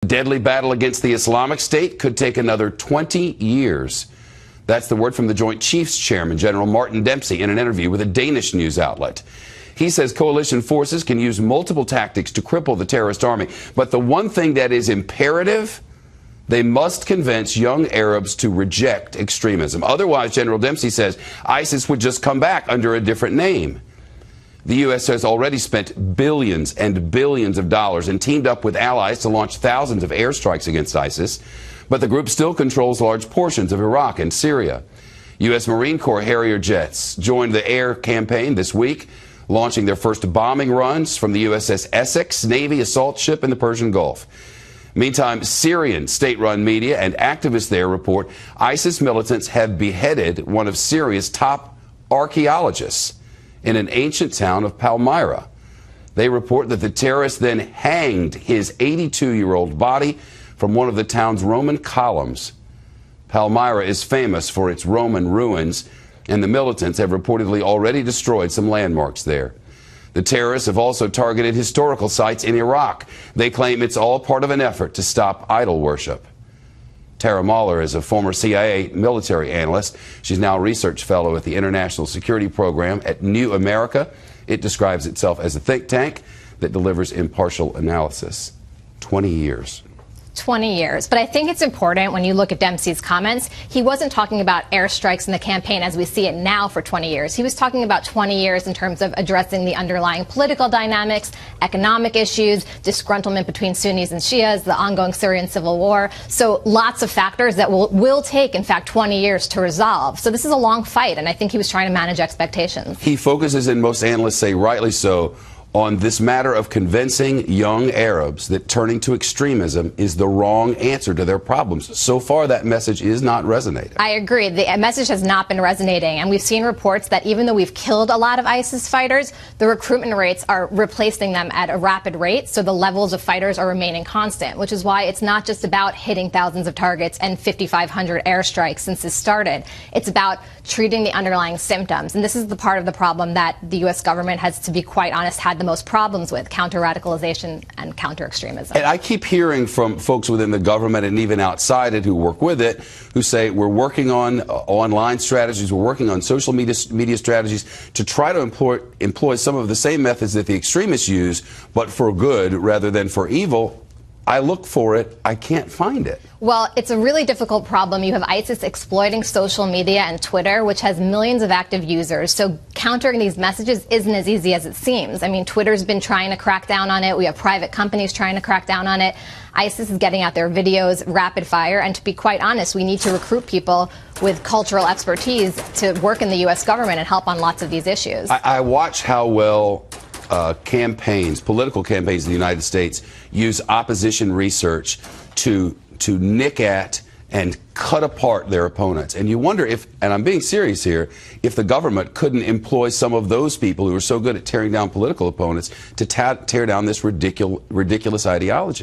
Deadly battle against the Islamic State could take another 20 years. That's the word from the Joint Chiefs Chairman, General Martin Dempsey, in an interview with a Danish news outlet. He says coalition forces can use multiple tactics to cripple the terrorist army, but the one thing that is imperative, they must convince young Arabs to reject extremism. Otherwise, General Dempsey says, ISIS would just come back under a different name. The U.S. has already spent billions and billions of dollars and teamed up with allies to launch thousands of airstrikes against ISIS, but the group still controls large portions of Iraq and Syria. U.S. Marine Corps Harrier jets joined the air campaign this week, launching their first bombing runs from the USS Essex Navy assault ship in the Persian Gulf. Meantime, Syrian state-run media and activists there report ISIS militants have beheaded one of Syria's top archaeologists in an ancient town of Palmyra. They report that the terrorist then hanged his 82-year-old body from one of the town's Roman columns. Palmyra is famous for its Roman ruins, and the militants have reportedly already destroyed some landmarks there. The terrorists have also targeted historical sites in Iraq. They claim it's all part of an effort to stop idol worship. Tara Mahler is a former CIA military analyst. She's now a research fellow at the International Security Program at New America. It describes itself as a think tank that delivers impartial analysis. 20 years. 20 years. But I think it's important when you look at Dempsey's comments, he wasn't talking about airstrikes in the campaign as we see it now for 20 years. He was talking about 20 years in terms of addressing the underlying political dynamics, economic issues, disgruntlement between Sunnis and Shias, the ongoing Syrian civil war. So lots of factors that will take, in fact, 20 years to resolve. So this is a long fight, and I think he was trying to manage expectations. He focuses, and most analysts say rightly so, on this matter of convincing young Arabs that turning to extremism is the wrong answer to their problems. So far, that message is not resonating. I agree. The message has not been resonating, and we've seen reports that even though we've killed a lot of ISIS fighters, the recruitment rates are replacing them at a rapid rate, so the levels of fighters are remaining constant, which is why it's not just about hitting thousands of targets and 5,500 airstrikes since this started. It's about treating the underlying symptoms, and this is the part of the problem that the U.S. government has, to be quite honest, had the most problems with: counter-radicalization and counter-extremism. And I keep hearing from folks within the government and even outside it who work with it, who say we're working on online strategies, we're working on social media strategies to try to employ some of the same methods that the extremists use, but for good rather than for evil. I look for it, I can't find it. Well, it's a really difficult problem. You have ISIS exploiting social media and Twitter, which has millions of active users. So countering these messages isn't as easy as it seems. I mean, Twitter's been trying to crack down on it. We have private companies trying to crack down on it. ISIS is getting out their videos rapid fire. And to be quite honest, we need to recruit people with cultural expertise to work in the U.S. government and help on lots of these issues. I watch how well political campaigns in the United States use opposition research to nick at and cut apart their opponents. And you wonder if, and I'm being serious here, if the government couldn't employ some of those people who are so good at tearing down political opponents to tear down this ridiculous ideology.